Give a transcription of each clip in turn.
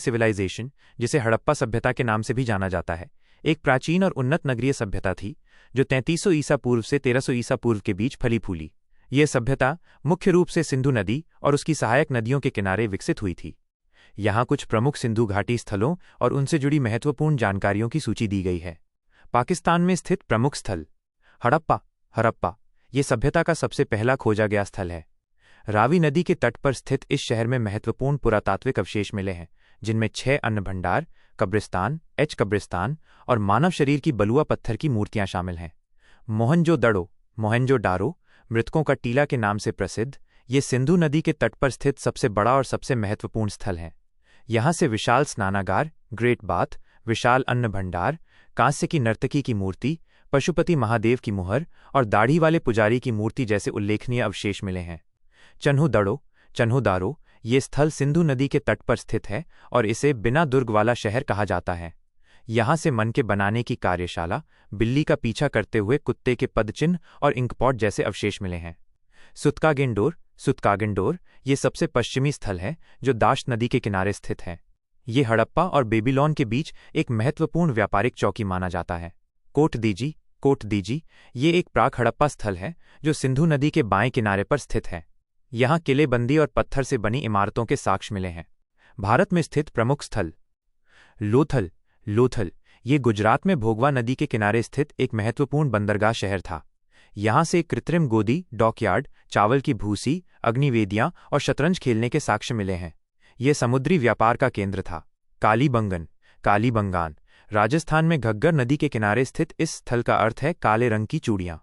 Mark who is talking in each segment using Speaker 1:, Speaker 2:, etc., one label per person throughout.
Speaker 1: Civilisation, जिसे हड़प्पा सभ्यता के नाम से भी जाना जाता है, एक प्राचीन और उन्नत नगरीय सभ्यता थी जो 3300 ईसा पूर्व से 1300 ईसा पूर्व के बीच फली फूली। ये सभ्यता मुख्य रूप से सिंधु नदी और उसकी सहायक नदियों के किनारे विकसित हुई थी। यहाँ कुछ प्रमुख सिंधु घाटी स्थलों और उनसे जुड़ी महत्वपूर्ण जानकारियों की सूची दी गई है। पाकिस्तान में स्थित प्रमुख स्थल। हड़प्पा ये सभ्यता का सबसे पहला खोजा गया स्थल है। रावी नदी के तट पर स्थित इस शहर में महत्वपूर्ण पुरातात्विक अवशेष मिले हैं, जिनमें 6 अन्न भंडार, कब्रिस्तान और मानव शरीर की बलुआ पत्थर की मूर्तियां शामिल हैं। मोहनजोदारो मृतकों का टीला के नाम से प्रसिद्ध, ये सिंधु नदी के तट पर स्थित सबसे बड़ा और सबसे महत्वपूर्ण स्थल है। यहाँ से विशाल स्नानागार, ग्रेट बाथ, विशाल अन्न भंडार, कांस्य की नर्तकी की मूर्ति, पशुपति महादेव की मुहर और दाढ़ी वाले पुजारी की मूर्ति जैसे उल्लेखनीय अवशेष मिले हैं। चन्हुदारो ये स्थल सिंधु नदी के तट पर स्थित है और इसे बिना दुर्ग वाला शहर कहा जाता है। यहाँ से मन के बनाने की कार्यशाला, बिल्ली का पीछा करते हुए कुत्ते के पदचिन्ह और इंकपॉट जैसे अवशेष मिले हैं। सुतकागिंडोर ये सबसे पश्चिमी स्थल है जो दाश्त नदी के किनारे स्थित है। ये हड़प्पा और बेबीलोन के बीच एक महत्वपूर्ण व्यापारिक चौकी माना जाता है। कोटदीजी ये एक प्राक हड़प्पा स्थल है जो सिंधु नदी के बाएं किनारे पर स्थित है। यहाँ किलेबंदी और पत्थर से बनी इमारतों के साक्ष्य मिले हैं। भारत में स्थित प्रमुख स्थल। लोथल ये गुजरात में भोगवा नदी के किनारे स्थित एक महत्वपूर्ण बंदरगाह शहर था। यहाँ से कृत्रिम गोदी, डॉकयार्ड, चावल की भूसी, अग्निवेदियाँ और शतरंज खेलने के साक्ष्य मिले हैं। ये समुद्री व्यापार का केंद्र था। कालीबंगान राजस्थान में घग्गर नदी के किनारे स्थित इस स्थल का अर्थ है काले रंग की चूड़ियाँ।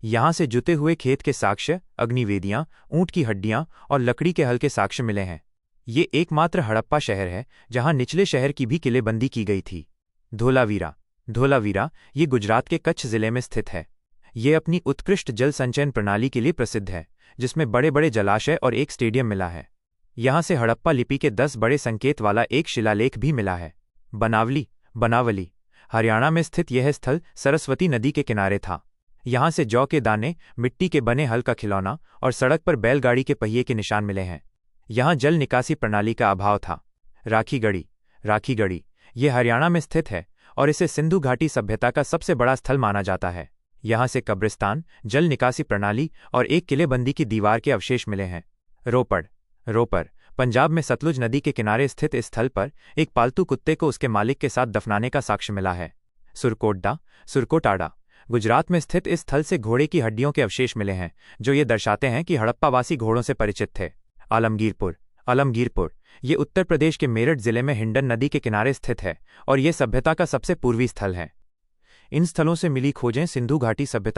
Speaker 1: यहाँ से जुते हुए खेत के साक्ष्य, अग्निवेदियाँ, ऊँट की हड्डियाँ और लकड़ी के हल के साक्ष्य मिले हैं। ये एकमात्र हड़प्पा शहर है जहाँ निचले शहर की भी किलेबंदी की गई थी। धोलावीरा ये गुजरात के कच्छ जिले में स्थित है। ये अपनी उत्कृष्ट जल संचयन प्रणाली के लिए प्रसिद्ध है, जिसमें बड़े बड़े जलाशय और एक स्टेडियम मिला है। यहाँ से हड़प्पा लिपि के 10 बड़े संकेत वाला एक शिलालेख भी मिला है। बनावली हरियाणा में स्थित यह स्थल सरस्वती नदी के किनारे था। यहाँ से जौ के दाने, मिट्टी के बने हल का खिलौना और सड़क पर बैलगाड़ी के पहिए के निशान मिले हैं। यहाँ जल निकासी प्रणाली का अभाव था। राखीगढ़ी ये हरियाणा में स्थित है और इसे सिंधु घाटी सभ्यता का सबसे बड़ा स्थल माना जाता है। यहाँ से कब्रिस्तान, जल निकासी प्रणाली और एक किलेबंदी की दीवार के अवशेष मिले हैं। रोपर पंजाब में सतलुज नदी के किनारे स्थित इस स्थल पर एक पालतू कुत्ते को उसके मालिक के साथ दफनाने का साक्ष्य मिला है। सुरकोटाडा गुजरात में स्थित इस स्थल से घोड़े की हड्डियों के अवशेष मिले हैं, जो ये दर्शाते हैं कि हड़प्पावासी घोड़ों से परिचित थे। आलमगीरपुर ये उत्तर प्रदेश के मेरठ जिले में हिंडन नदी के किनारे स्थित है और ये सभ्यता का सबसे पूर्वी स्थल है। इन स्थलों से मिली खोजें सिंधु घाटी सभ्यता